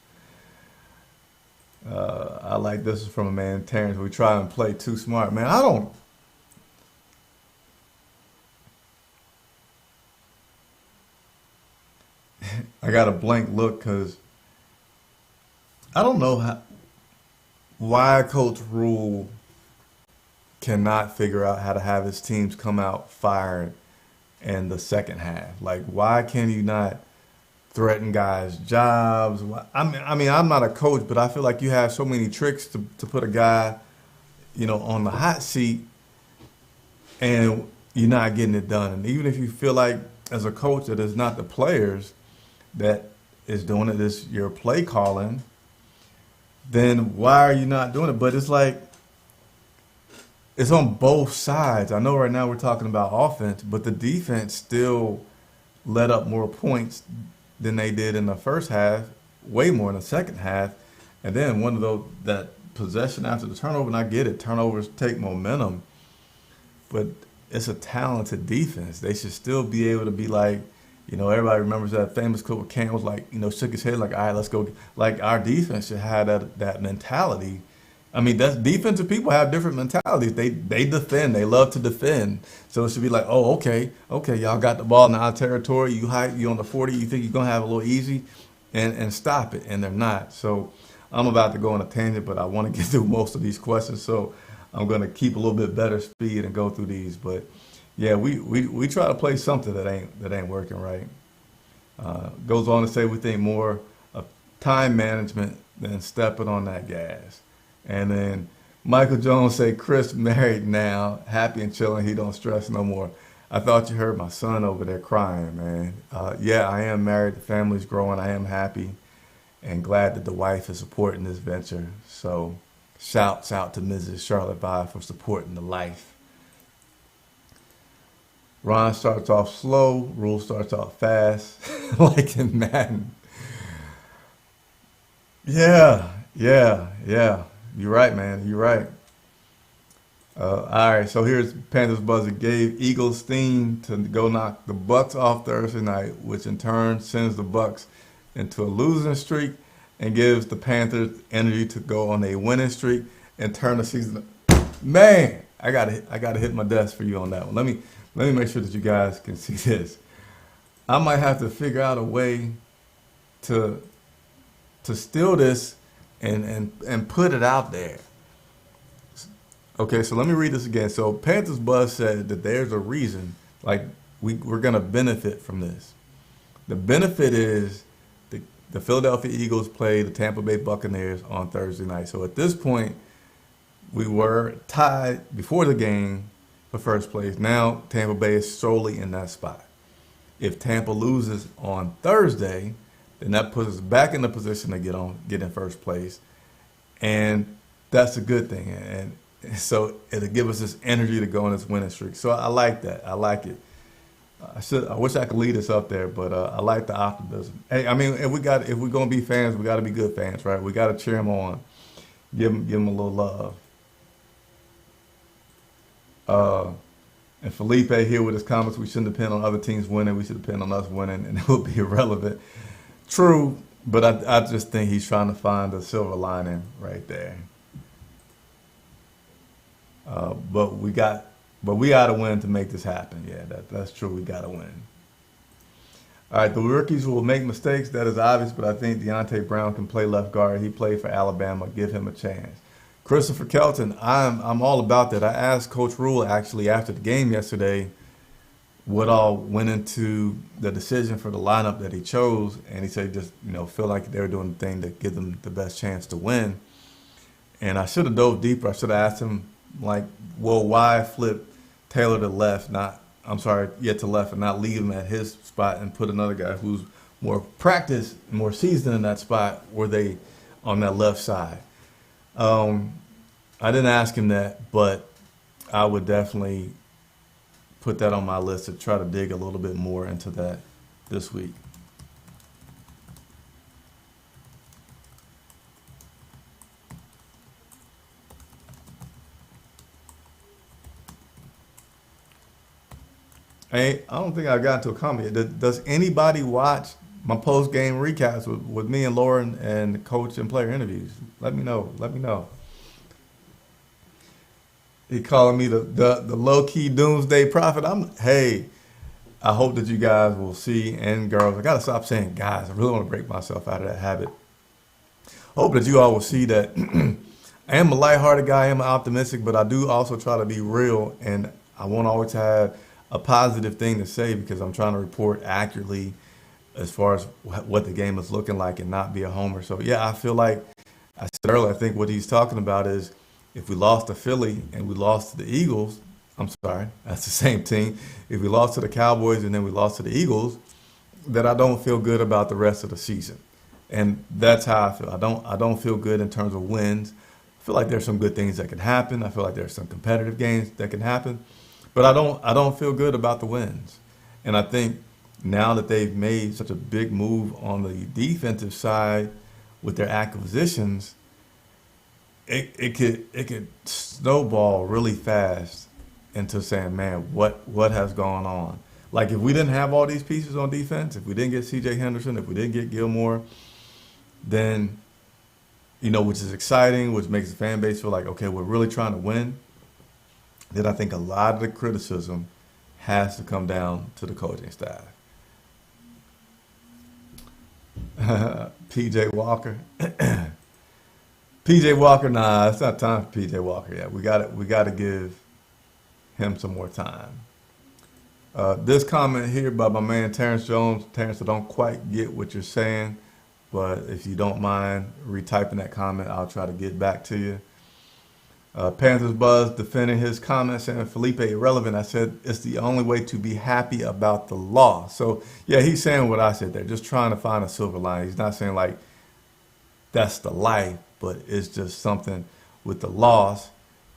I like this is from a man, Terrence. We try and play too smart. Man, I got a blank look because I don't know why Coach Rule cannot figure out how to have his teams come out fired in the second half. Like, why can you not threaten guys' jobs? I mean, I'm not a coach, but I feel like you have so many tricks to put a guy, on the hot seat, and you're not getting it done. And even if you feel like, as a coach, that it's not the players that is doing it, it's your play calling, then why are you not doing it? But it's like, it's on both sides. I know right now we're talking about offense, but the defense still let up more points than they did in the first half, way more in the second half. And then one of those, that possession after the turnover, and I get it, turnovers take momentum, but it's a talented defense. They should still be able to be like, everybody remembers that famous clip where Cam was like, shook his head like, all right, let's go. Like, our defense should have that mentality. I mean, that's defensive people have different mentalities. They defend. They love to defend. So it should be like, oh, okay, y'all got the ball in our territory. You on the 40. You think you're gonna have a little easy, and stop it, and they're not. So I'm about to go on a tangent, but I want to get through most of these questions. So I'm gonna keep a little bit better speed and go through these. But yeah, we try to play something that ain't working right. Goes on to say we think more of time management than stepping on that gas. And then Michael Jones say, Chris married now, happy and chilling. He don't stress no more. I thought you heard my son over there crying, man. Yeah, I am married. The family's growing. I am happy and glad that the wife is supporting this venture. So shouts out to Mrs. Charlotte Vi for supporting the life. Ron starts off slow. Rule starts off fast, like in Madden. Yeah. You're right, man. You're right. All right, so here's Panthers buzzer. Gave Eagles steam to go knock the Bucks off Thursday night, which in turn sends the Bucks into a losing streak and gives the Panthers energy to go on a winning streak and turn the season. Man, I gotta hit my desk for you on that one. Let me make sure that you guys can see this. I might have to figure out a way to steal this and put it out there. Okay, so let me read this again. So Panthers Buzz said that there's a reason, like we're gonna benefit from this. The benefit is the Philadelphia Eagles play the Tampa Bay Buccaneers on Thursday night. So at this point, we were tied before the game for first place. Now Tampa Bay is solely in that spot. If Tampa loses on Thursday, then that puts us back in the position to get in first place, and that's a good thing. And so it'll give us this energy to go on this winning streak. So I like that. I like it. I wish I could lead us up there, but I like the optimism. Hey, I mean, if we're gonna be fans, we got to be good fans, right? We got to cheer them on, give them a little love. And Felipe here with his comments: we shouldn't depend on other teams winning. We should depend on us winning, and it would be irrelevant. True, but I just think he's trying to find a silver lining right there. But we got to win to make this happen. Yeah, that's true. We got to win. All right, the rookies will make mistakes. That is obvious, but I think Deontay Brown can play left guard. He played for Alabama. Give him a chance. Christopher Kelton, I'm all about that. I asked Coach Rule actually after the game yesterday what all went into the decision for the lineup that he chose, and he said just feel like they were doing the thing to give them the best chance to win. And I should have dove deeper. I should have asked him why flip Taylor to left, to left, and not leave him at his spot and put another guy who's more practiced, more seasoned in that spot where they on that left side. I didn't ask him that, but I would definitely put that on my list to try to dig a little bit more into that this week. Hey, I don't think I got into a comment yet. Does anybody watch my post-game recaps with me and Lauren and the coach and player interviews? Let me know. He calling me the low-key doomsday prophet. I hope that you guys will see, and girls, I got to stop saying guys. I really want to break myself out of that habit. Hope that you all will see that I am a lighthearted guy, I am optimistic, but I do also try to be real, and I won't always have a positive thing to say because I'm trying to report accurately as far as what the game is looking like and not be a homer. So, yeah, I feel like I said earlier, I think what he's talking about is if we lost to Philly and we lost to the Eagles, that's the same team. If we lost to the Cowboys and then we lost to the Eagles, that I don't feel good about the rest of the season. And that's how I feel. I don't feel good in terms of wins. I feel like there's some good things that can happen. I feel like there's some competitive games that can happen. But I don't feel good about the wins. And I think now that they've made such a big move on the defensive side with their acquisitions, it could snowball really fast into saying, man, what has gone on? Like if we didn't have all these pieces on defense, if we didn't get C.J. Henderson, if we didn't get Gilmore, then which is exciting, which makes the fan base feel like, okay, we're really trying to win. Then I think a lot of the criticism has to come down to the coaching staff. P.J. Walker. P.J. Walker, nah, it's not time for P.J. Walker yet. We got to give him some more time. This comment here by my man Terrence Jones. Terrence, I don't quite get what you're saying, but if you don't mind retyping that comment, I'll try to get back to you. Panthers Buzz defending his comment saying Felipe irrelevant. I said it's the only way to be happy about the loss. So yeah, he's saying what I said there, just trying to find a silver lining. He's not saying like that's the life, but it's just something with the loss.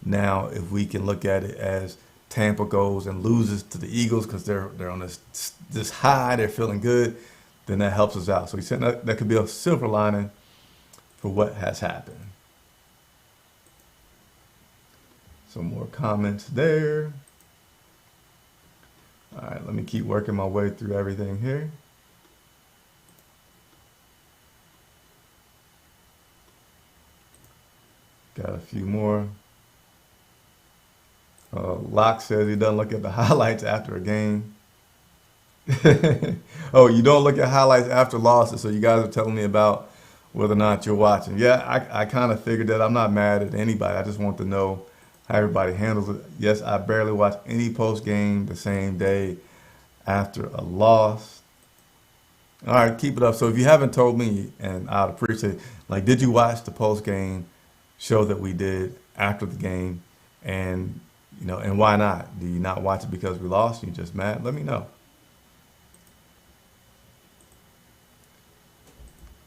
Now, if we can look at it as Tampa goes and loses to the Eagles because they're on this high, they're feeling good, then that helps us out. So he's saying that could be a silver lining for what has happened. Some more comments there. All right, let me keep working my way through everything here. Got a few more. Locke says he doesn't look at the highlights after a game. Oh, you don't look at highlights after losses, so you guys are telling me about whether or not you're watching. Yeah, I kind of figured that. I'm not mad at anybody. I just want to know how everybody handles it. Yes, I barely watch any post game the same day after a loss. All right, keep it up. So if you haven't told me, and I'd appreciate it, like, did you watch the post game show that we did after the game? And, and why not? Do you not watch it because we lost? You just mad? Let me know.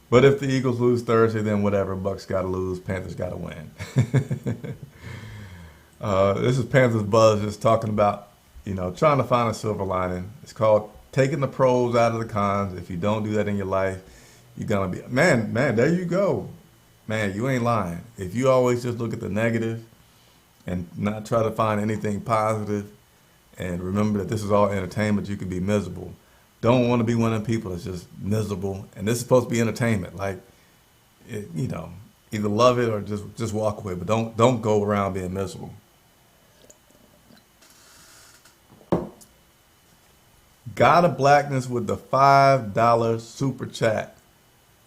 But if the Eagles lose Thursday, then whatever. Bucks got to lose. Panthers got to win. This is Panthers Buzz just talking about, trying to find a silver lining. It's called taking the pros out of the cons. If you don't do that in your life, you're going to be, man, there you go. Man, you ain't lying. If you always just look at the negative and not try to find anything positive, and remember that this is all entertainment, you could be miserable. Don't want to be one of the people that's just miserable. And this is supposed to be entertainment. Like, either love it or just walk away. But don't go around being miserable. God of Blackness with the $5 super chat.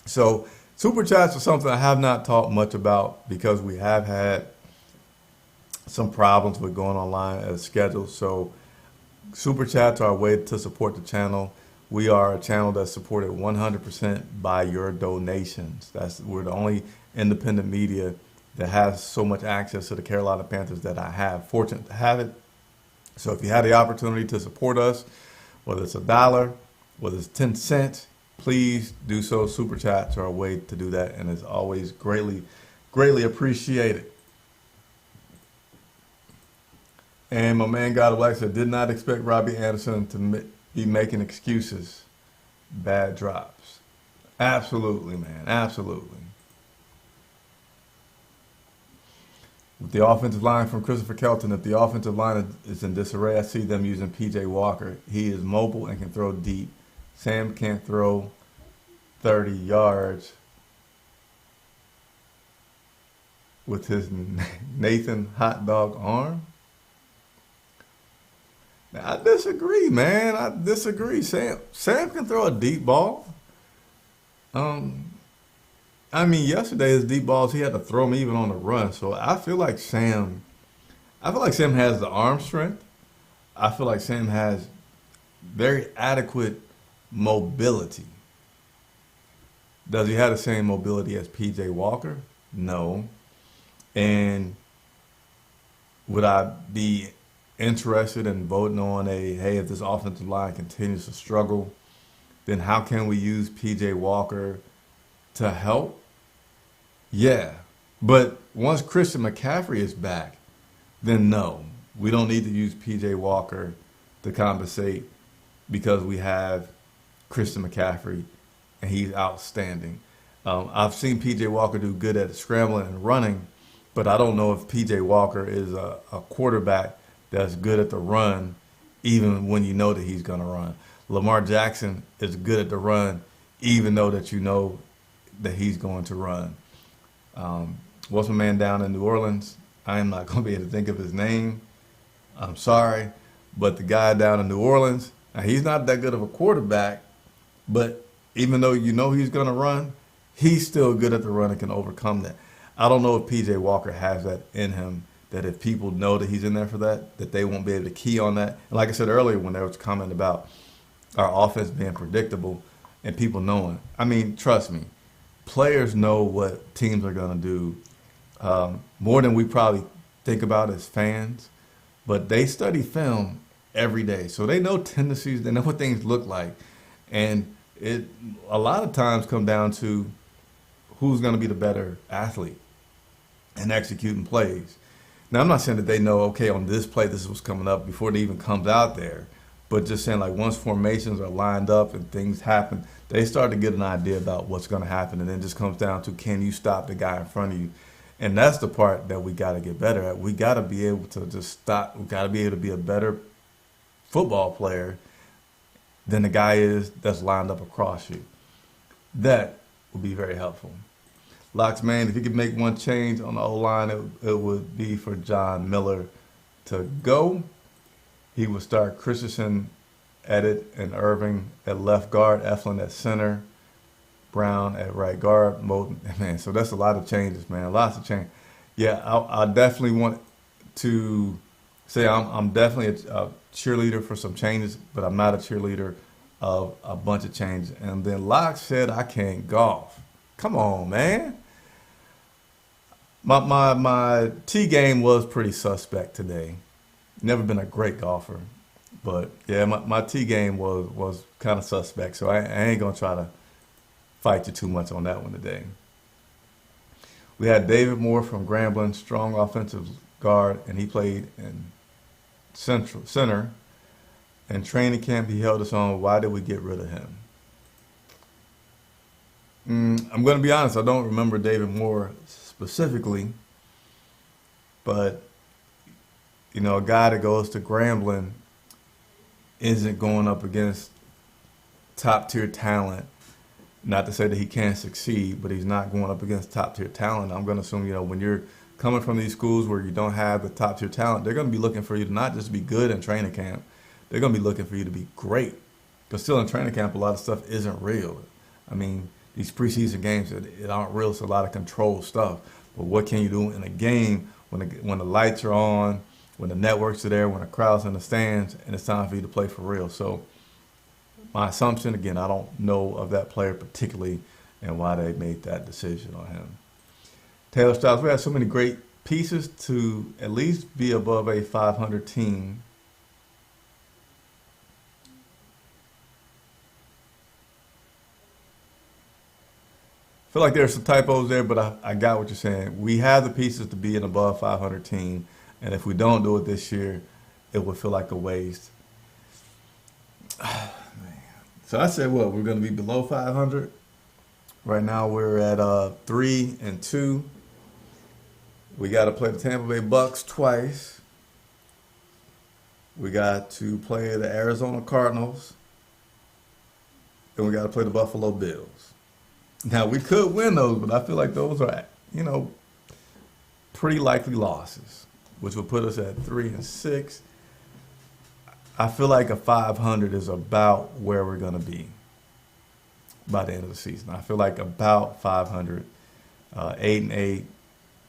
So super chats are something I have not talked much about because we have had some problems with going online as scheduled. So super chats are a way to support the channel. We are a channel that's supported 100% by your donations. We're the only independent media that has so much access to the Carolina Panthers that I have. Fortunate to have it. So if you had the opportunity to support us, whether it's $1, whether it's 10 cents, please do so. Super chats are a way to do that, and it's always greatly, greatly appreciated. And my man God of Black said, did not expect Robbie Anderson to be making excuses. Bad drops. Absolutely, man. Absolutely. With the offensive line from Christopher Kelton, if the offensive line is in disarray, I see them using P.J. Walker. He is mobile and can throw deep. Sam can't throw 30 yards with his Nathan hot dog arm. Now, I disagree, man. I disagree. Sam can throw a deep ball. Yesterday his deep balls, he had to throw them even on the run. So I feel like Sam has the arm strength. I feel like Sam has very adequate mobility. Does he have the same mobility as P.J. Walker? No. And would I be interested in voting on hey, if this offensive line continues to struggle, then how can we use P.J. Walker to help? Yeah. But once Christian McCaffrey is back, then no. We don't need to use P.J. Walker to compensate because we have Christian McCaffrey, and he's outstanding. I've seen P.J. Walker do good at scrambling and running, but I don't know if P.J. Walker is a quarterback that's good at the run, even when you know that he's going to run. Lamar Jackson is good at the run, even though that you know that he's going to run. What's my man down in New Orleans? I am not going to be able to think of his name. I'm sorry. But the guy down in New Orleans, now he's not that good of a quarterback, but even though you know he's going to run, he's still good at the run and can overcome that. I don't know if P.J. Walker has that in him, that if people know that he's in there for that, that they won't be able to key on that. And like I said earlier, when there was a comment about our offense being predictable and people knowing, I mean, trust me, players know what teams are going to do more than we probably think about as fans, but they study film every day. So they know tendencies, they know what things look like. And it a lot of times come down to who's going to be the better athlete and executing plays. Now, I'm not saying that they know, okay, on this play, this is what's coming up before it even comes out there, but just saying like once formations are lined up and things happen, they start to get an idea about what's going to happen, and then it just comes down to, can you stop the guy in front of you? And that's the part that we got to get better at. We got to be able to just stop. We got to be able to be a better football player than the guy is that's lined up across you. That would be very helpful. Locks, man, if you could make one change on the O-line, it would be for John Miller to go. He would start Christensen at it and Irving at left guard, Eflin at center, Brown at right guard. Man, so that's a lot of changes, man. Lots of change. Yeah, I definitely want to say I'm definitely a cheerleader for some changes, but I'm not a cheerleader of a bunch of changes. And then Locke said I can't golf. Come on, man. My tee game was pretty suspect today. Never been a great golfer, but yeah, my tee game was kind of suspect. So I ain't gonna try to fight you too much on that one today. We had David Moore from Grambling, strong offensive guard, and he played in center. In training camp, he held us on. Why did we get rid of him? I'm going to be honest, I don't remember David Moore specifically, but, you know, a guy that goes to Grambling isn't going up against top-tier talent. Not to say that he can't succeed, but he's not going up against top-tier talent. I'm going to assume, you know, when you're coming from these schools where you don't have the top-tier talent, they're going to be looking for you to not just be good in training camp, they're going to be looking for you to be great. Because still in training camp, a lot of stuff isn't real. I mean, these preseason games, it aren't real. It's a lot of controlled stuff. But what can you do in a game when the lights are on, when the networks are there, when the crowd's in the stands, and it's time for you to play for real? So my assumption, again, I don't know of that player particularly and why they made that decision on him. Taylor Styles, we have so many great pieces to at least be above a 500 team. I feel like there's some typos there, but I got what you're saying. We have the pieces to be an above 500 team, and if we don't do it this year, it would feel like a waste. So I said, what, we're going to be below 500? Right now we're at 3-2. We got to play the Tampa Bay Bucks twice. We got to play the Arizona Cardinals. Then we got to play the Buffalo Bills. Now, we could win those, but I feel like those are, you know, pretty likely losses, which would put us at 3-6. I feel like a 500 is about where we're going to be by the end of the season. I feel like about 500, 8-8.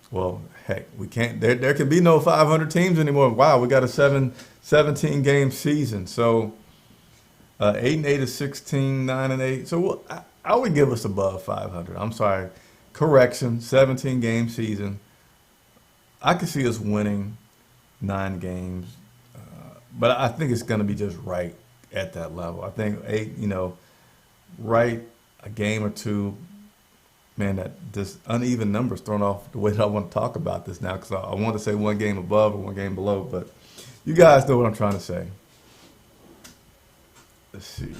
Well, heck, we can't. There can be no 500 teams anymore. Wow, we got a 17-game season. So 8-8 is 16, 9-8. So I would give us above 500. I'm sorry. Correction, 17-game season. I could see us winning 9 games. But I think it's going to be just right at that level. I think 8, you know, right a game or two. Man, that this uneven numbers thrown off the way that I want to talk about this now, because I want to say 1 game above or 1 game below, but you guys know what I'm trying to say. Let's see.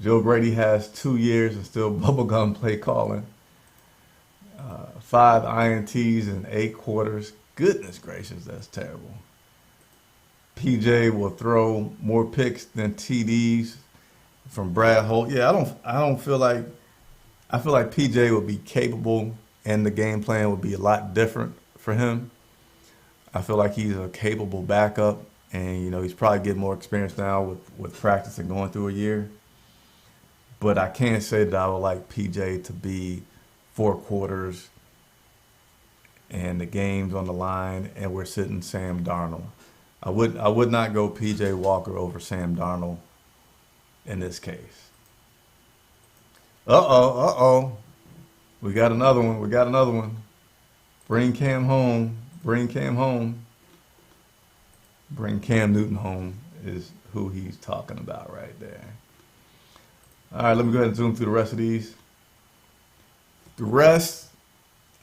Joe Brady has 2 years and still bubblegum play calling. 5 INTs in 8 quarters. Goodness gracious, that's terrible. PJ will throw more picks than TDs from Brad Holt. Yeah, I don't feel like I feel like PJ would be capable and the game plan would be a lot different for him. I feel like he's a capable backup and he's probably getting more experience now with practice and going through a year. But I can't say that I would like PJ to be 4 quarters and the game's on the line and we're sitting Sam Darnold. I would not go PJ Walker over Sam Darnold in this case. Uh-oh. We got another one. Bring Cam home. Bring Cam Newton home is who he's talking about right there. All right, let me go ahead and zoom through the rest of these. The rest,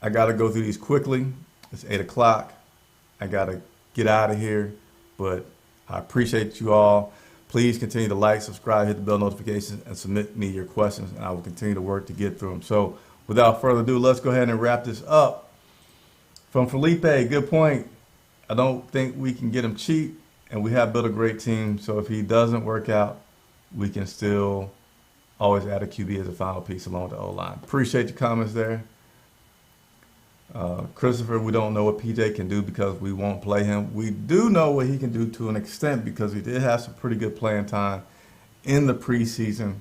I got to go through these quickly. It's 8 o'clock. I got to get out of here, but I appreciate you all. Please continue to like, subscribe, hit the bell notifications, and submit me your questions, and I will continue to work to get through them. So without further ado, let's go ahead and wrap this up. From Felipe, good point. I don't think we can get him cheap, and we have built a great team. So if he doesn't work out, we can still always add a QB as a final piece along with the O-line. Appreciate your comments there. Christopher, we don't know what PJ can do because we won't play him. We do know what he can do to an extent because he did have some pretty good playing time in the preseason.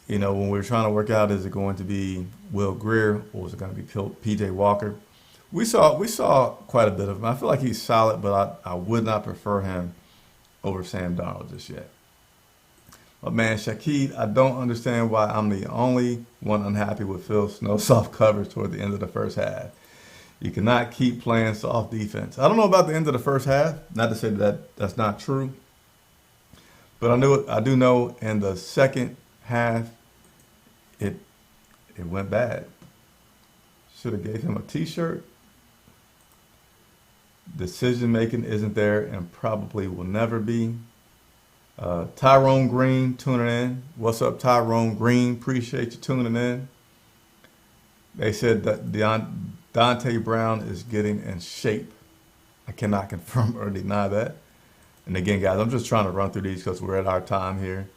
When we were trying to work out, is it going to be Will Greer or is it going to be PJ Walker? We saw quite a bit of him. I feel like he's solid, but I would not prefer him over Sam Darnold just yet. But man, Shakid, I don't understand why I'm the only one unhappy with Phil Snow's soft coverage toward the end of the first half. You cannot keep playing soft defense. I don't know about the end of the first half. Not to say that that's not true. But I do know in the second half, it went bad. Should have gave him a T-shirt. Decision making isn't there and probably will never be. Tyrone Green tuning in. What's up, Tyrone Green? Appreciate you tuning in. They said that Dante Brown is getting in shape. I cannot confirm or deny that. And again, guys, I'm just trying to run through these because we're at our time here.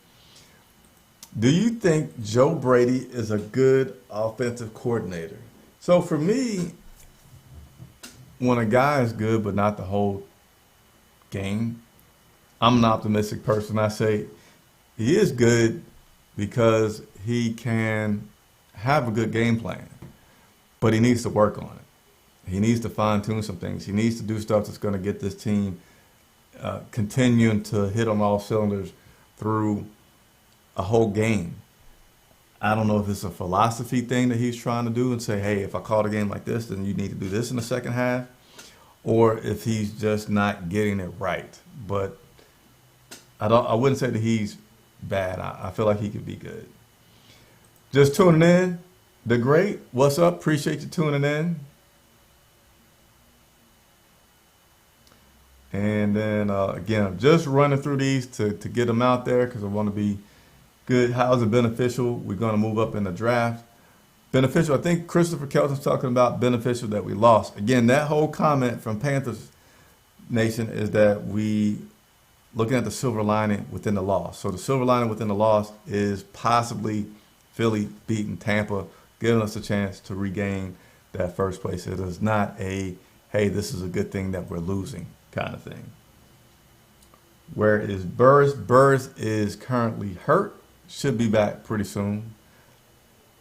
Do you think Joe Brady is a good offensive coordinator? So for me, when a guy is good but not the whole game, I'm an optimistic person. I say he is good because he can have a good game plan, but he needs to work on it. He needs to fine-tune some things. He needs to do stuff that's going to get this team continuing to hit on all cylinders through a whole game. I don't know if it's a philosophy thing that he's trying to do and say, hey, if I call a game like this, then you need to do this in the second half, or if he's just not getting it right. But I wouldn't say that he's bad. I feel like he could be good. Just tuning in, the great. What's up? Appreciate you tuning in. And then again, I'm just running through these to get them out there because I want to be good. How is it beneficial? We're going to move up in the draft. Beneficial. I think Christopher Kelton's talking about beneficial that we lost. Again, that whole comment from Panthers Nation is that we looking at the silver lining within the loss. So the silver lining within the loss is possibly Philly beating Tampa, giving us a chance to regain that first place. It is not a, hey, this is a good thing that we're losing kind of thing. Where is Burris? Burris is currently hurt. Should be back pretty soon.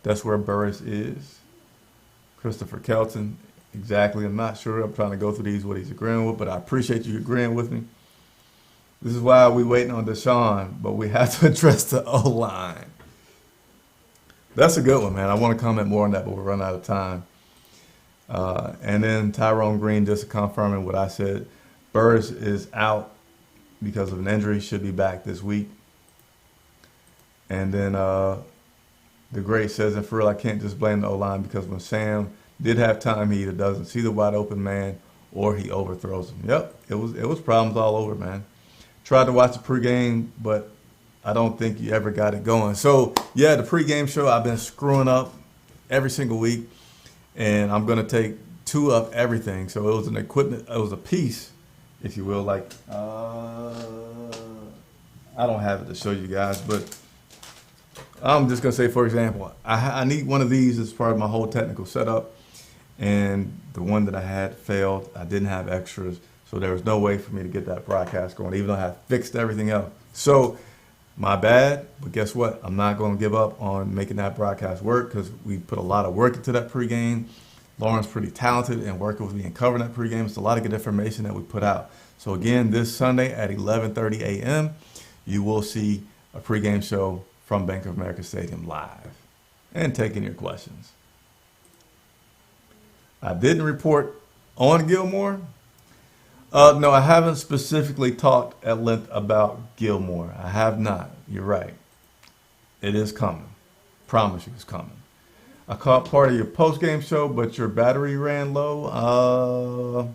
That's where Burris is. Christopher Kelton, exactly. I'm not sure. I'm trying to go through these, what he's agreeing with, but I appreciate you agreeing with me. This is why we're waiting on Deshaun, but we have to address the O-line. That's a good one, man. I want to comment more on that, but we're running out of time. And then Tyrone Green, just confirming what I said. Burris is out because of an injury, should be back this week. And then the great says, and for real, I can't just blame the O-line because when Sam did have time, he either doesn't see the wide open man or he overthrows him. Yep, it was problems all over, man. Tried to watch the pregame, but I don't think you ever got it going. So, yeah, the pregame show, I've been screwing up every single week, and I'm going to take 2 of everything. So it was an equipment, it was a piece, if you will, like, I don't have it to show you guys, but I'm just going to say, for example, I need one of these as part of my whole technical setup, and the one that I had failed. I didn't have extras, so there was no way for me to get that broadcast going, even though I had fixed everything else. So, my bad, but guess what? I'm not going to give up on making that broadcast work because we put a lot of work into that pregame. Lauren's pretty talented and working with me and covering that pregame. It's a lot of good information that we put out. So again, this Sunday at 11:30 a.m., you will see a pregame show from Bank of America Stadium live and taking your questions. I didn't report on Gilmore. No, I haven't specifically talked at length about Gilmore. I have not. You're right. It is coming. Promise you it's coming. I caught part of your post-game show, but your battery ran low.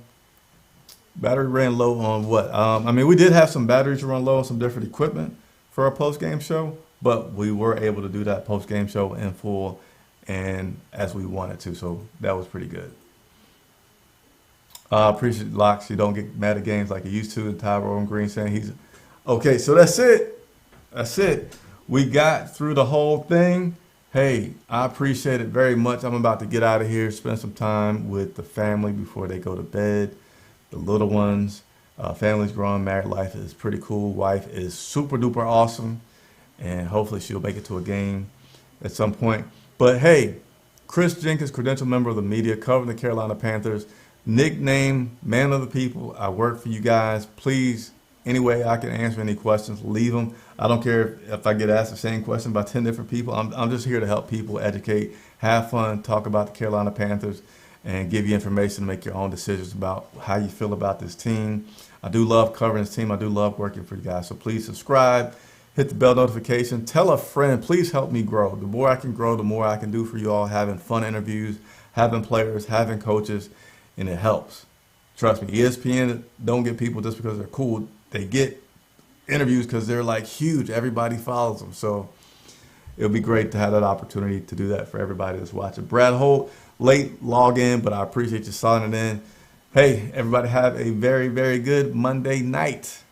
Battery ran low on what? I mean, we did have some batteries run low on some different equipment for our post-game show, but we were able to do that post-game show in full and as we wanted to, so that was pretty good. Appreciate Locks. You don't get mad at games like you used to. And Tyrone Green saying he's okay. So that's it. That's it. We got through the whole thing. Hey, I appreciate it very much. I'm about to get out of here, spend some time with the family before they go to bed. The little ones, family's growing, married life is pretty cool. Wife is super duper awesome, and hopefully she'll make it to a game at some point. But hey, Chris Jenkins, credentialed member of the media, covering the Carolina Panthers. Nickname Man of the People. I work for you guys. Please, any way I can answer any questions, leave them. I don't care if I get asked the same question by 10 different people. I'm just here to help people, educate, have fun, talk about the Carolina Panthers, and give you information to make your own decisions about how you feel about this team. I do love covering this team. I do love working for you guys. So please subscribe, hit the bell notification, tell a friend. Please help me grow. The more I can grow, the more I can do for you all, having fun interviews, having players, having coaches, and it helps. Trust me, ESPN don't get people just because they're cool. They get interviews because they're like huge. Everybody follows them. So it'll be great to have that opportunity to do that for everybody that's watching. Brad Holt, late log in, but I appreciate you signing in. Hey, everybody have a very, very good Monday night.